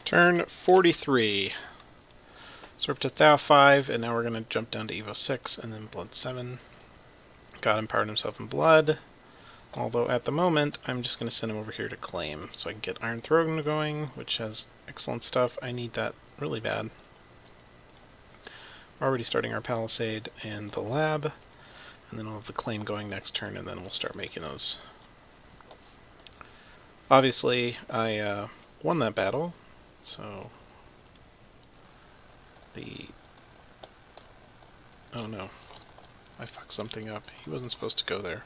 Turn 43. So we're up to Thou 5, and now we're going to jump down to Evo 6, and then Blood 7. God empowered himself in Blood. Although at the moment, I'm just going to send him over here to claim, so I can get Iron Throne going, which has excellent stuff. I need that really bad. We're already starting our Palisade and the lab, and then we'll have the claim going next turn, and then we'll start making those. Obviously, I won that battle, so oh no, I fucked something up. He wasn't supposed to go there.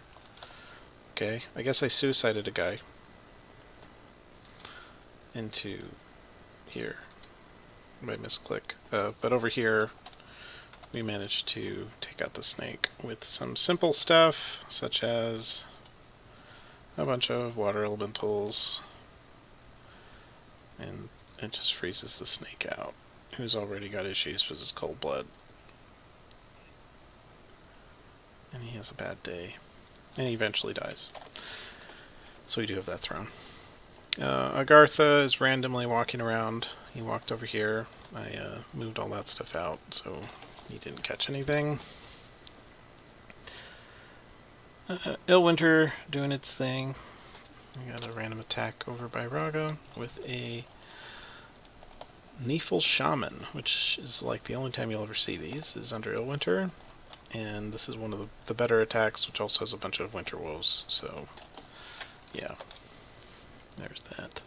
Okay, I guess I suicided a guy into here by misclick. But over here, we managed to take out the snake with some simple stuff, such as a bunch of water elementals, and it just freezes the snake out, who's already got issues because it's cold blood. And he has a bad day. And he eventually dies. So we do have that throne. Agartha is randomly walking around. He walked over here. I moved all that stuff out, so he didn't catch anything. Illwinter doing its thing. We got a random attack over by Raga with a Neefel Shaman, which is like the only time you'll ever see these, is under Illwinter. And this is one of the better attacks, which also has a bunch of Winter Wolves, so yeah, there's that.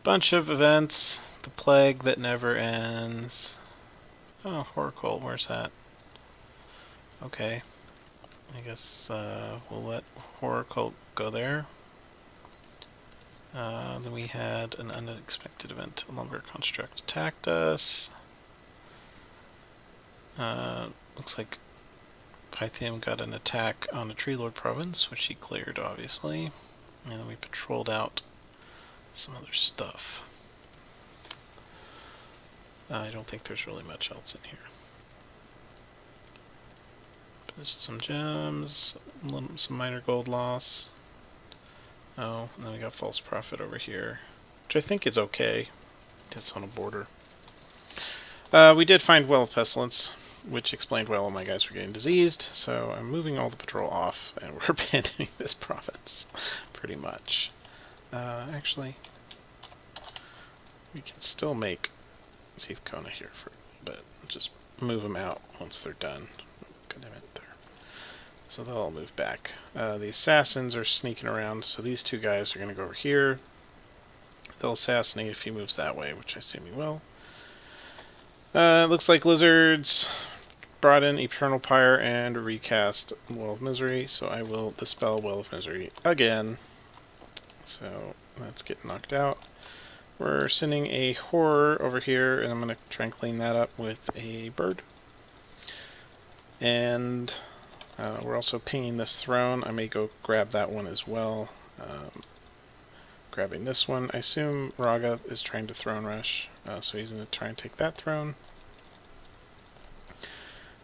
Bunch of events, the Plague that never ends. Oh, Horror Cult, where's that? Okay, I guess we'll let Horror Cult go there. Then we had an unexpected event. A Lumber Construct attacked us. Looks like Pythium got an attack on a Tree Lord province, which he cleared, obviously. And then we patrolled out some other stuff. I don't think there's really much else in here. But there's some gems, some minor gold loss. Oh, and then we got False Prophet over here, which I think is okay. It's on a border. We did find Well of Pestilence, which explained why all my guys were getting diseased, so I'm moving all the patrol off, and we're abandoning this province, pretty much. Actually, we can still make Seath Kona here for a little bit. Just move them out once they're done. God damn it, there. So they'll all move back. The assassins are sneaking around, so these two guys are going to go over here. They'll assassinate if he moves that way, which I assume he will. It looks like Lizards brought in Eternal Pyre and recast Well of Misery, so I will dispel Well of Misery again. So that's getting knocked out. We're sending a Horror over here, and I'm going to try and clean that up with a bird. And we're also pinging this throne. I may go grab that one as well. Grabbing this one. I assume Raga is trying to throne rush, so he's going to try and take that throne,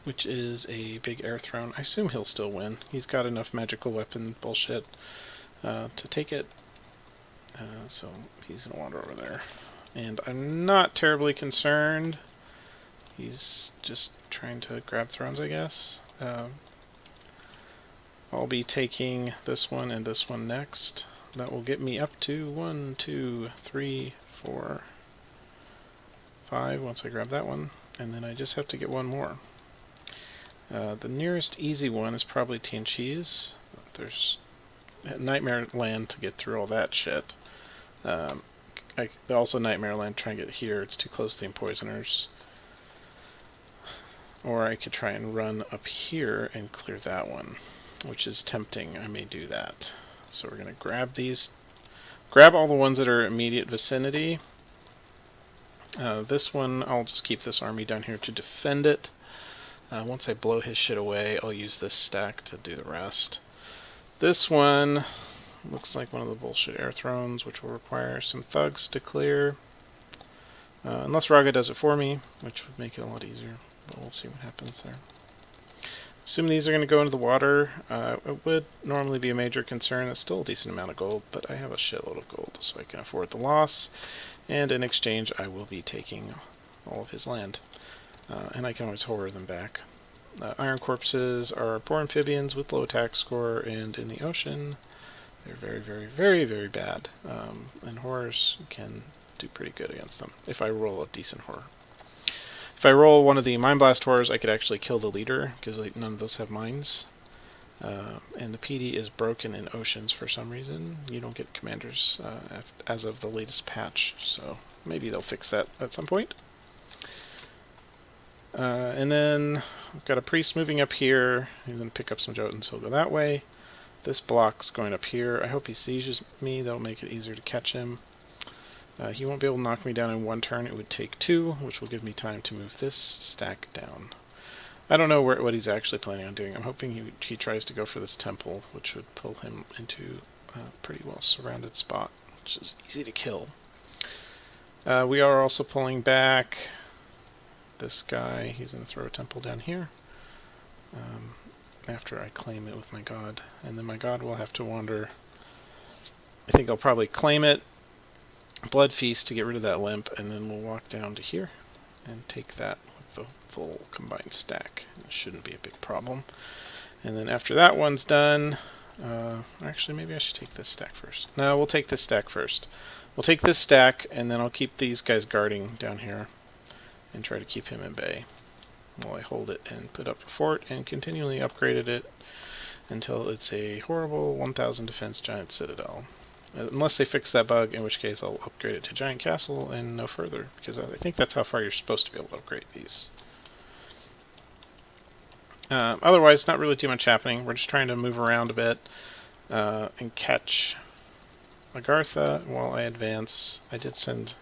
which is a big air throne. I assume he'll still win. He's got enough magical weapon bullshit to take it, so he's going to wander over there. And I'm not terribly concerned. He's just trying to grab thrones, I guess. I'll be taking this one and this one next. That will get me up to 1, 2, 3, 4, 5 once I grab that one. And then I just have to get one more. The nearest easy one is probably Tianqi's. There's Nightmare Land to get through all that shit. Also Nightmare Land, try and get here. It's too close to the Empoisoners. Or I could try and run up here and clear that one, which is tempting. I may do that. So we're going to grab these. Grab all the ones that are immediate vicinity. This one, I'll just keep this army down here to defend it. Once I blow his shit away, I'll use this stack to do the rest. This one looks like one of the bullshit air thrones, which will require some thugs to clear. Unless Raga does it for me, which would make it a lot easier. But we'll see what happens there. Assume these are going to go into the water. It would normally be a major concern. It's still a decent amount of gold, but I have a shitload of gold, so I can afford the loss. And in exchange, I will be taking all of his land. And I can always horror them back. Iron corpses are poor amphibians with low attack score, and in the ocean, they're very, very, very, very bad. And horrors can do pretty good against them, if I roll a decent horror. If I roll one of the Mind Blast horrors, I could actually kill the leader, because none of those have mines. And the PD is broken in oceans for some reason. You don't get commanders as of the latest patch, so maybe they'll fix that at some point. And then I've got a priest moving up here. He's going to pick up some Jotuns, so he'll go that way. This block's going up here. I hope he sieges me. That'll make it easier to catch him. He won't be able to knock me down in one turn. It would take 2, which will give me time to move this stack down. I don't know what he's actually planning on doing. I'm hoping he tries to go for this temple, which would pull him into a pretty well surrounded spot, which is easy to kill. We are also pulling back this guy. He's going to throw a temple down here after I claim it with my god. And then my god will have to wander. I think I'll probably claim it, Blood Feast to get rid of that limp, and then we'll walk down to here and take that with the full combined stack. It shouldn't be a big problem. And then after that one's done, actually maybe I should take this stack first. No, we'll take this stack first. We'll take this stack, and then I'll keep these guys guarding down here and try to keep him in bay while I hold it and put up a fort and continually upgraded it until it's a horrible 1000 defense giant citadel. Unless they fix that bug, in which case I'll upgrade it to Giant Castle and no further, because I think that's how far you're supposed to be able to upgrade these. Otherwise, not really too much happening. We're just trying to move around a bit and catch Agartha while I advance. I did send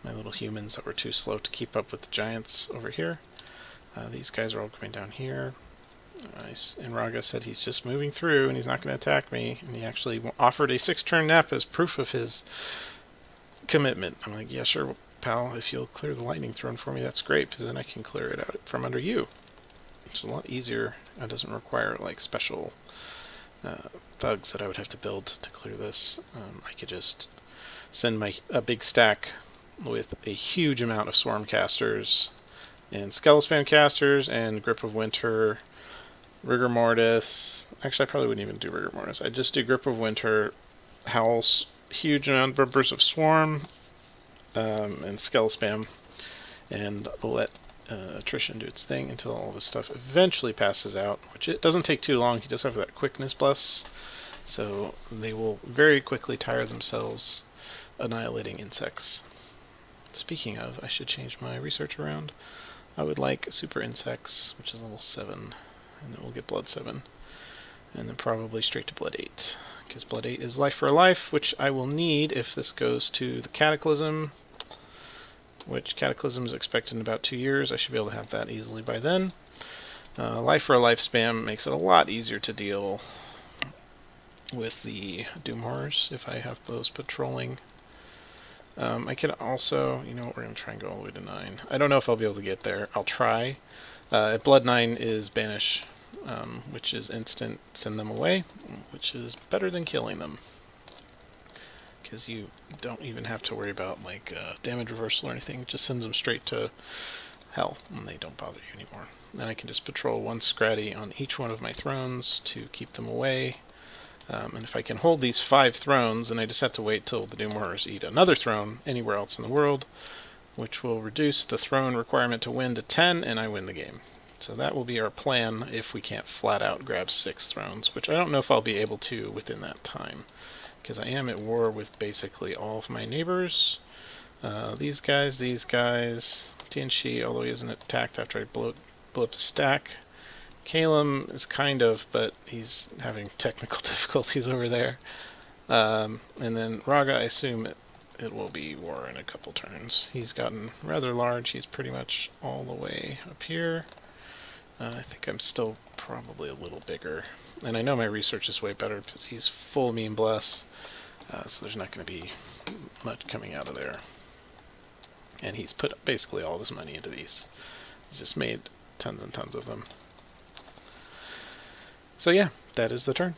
my little humans that were too slow to keep up with the giants over here. These guys are all coming down here. And Raga said he's just moving through and he's not going to attack me, and he actually offered a 6-turn nap as proof of his commitment. I'm like, yeah, sure, pal, if you'll clear the lightning throne for me, that's great, because then I can clear it out from under you. It's a lot easier. It doesn't require like special thugs that I would have to build to clear this. I could just send a big stack with a huge amount of swarm casters and Skeleton casters and Grip of Winter, Rigor Mortis. Actually, I probably wouldn't even do Rigor Mortis. I'd just do Grip of Winter, Howls, huge amount of numbers of Swarm, and Skell Spam, and let Attrition do its thing until all this stuff eventually passes out, which it doesn't take too long. He does have that Quickness Bless, so they will very quickly tire themselves annihilating insects. Speaking of, I should change my research around. I would like Super Insects, which is level 7. And then we'll get Blood 7. And then probably straight to Blood 8. Because Blood 8 is Life for a Life, which I will need if this goes to the Cataclysm. Which Cataclysm is expected in about 2 years. I should be able to have that easily by then. Life for a Life spam makes it a lot easier to deal with the Doom Horrors if I have those patrolling. I could also, you know what, we're going to try and go all the way to 9. I don't know if I'll be able to get there. I'll try. Blood 9 is Banish, which is instant send them away, which is better than killing them. Because you don't even have to worry about like damage reversal or anything. It just sends them straight to hell, and they don't bother you anymore. Then I can just patrol 1 Scratty on each one of my thrones to keep them away. And if I can hold these 5 thrones, then I just have to wait till the Doom Horrors eat another throne anywhere else in the world, which will reduce the throne requirement to win to 10, and I win the game. So that will be our plan if we can't flat out grab 6 thrones, which I don't know if I'll be able to within that time, because I am at war with basically all of my neighbors. These guys, Tianxi, although he isn't attacked after I blow up the stack. Calum is kind of, but he's having technical difficulties over there. And then Raga, I assume it will be war in a couple turns. He's gotten rather large. He's pretty much all the way up here. I think I'm still probably a little bigger. And I know my research is way better because he's full Meme Bless. So there's not going to be much coming out of there. And he's put basically all of his money into these. He's just made tons and tons of them. So yeah, that is the turn.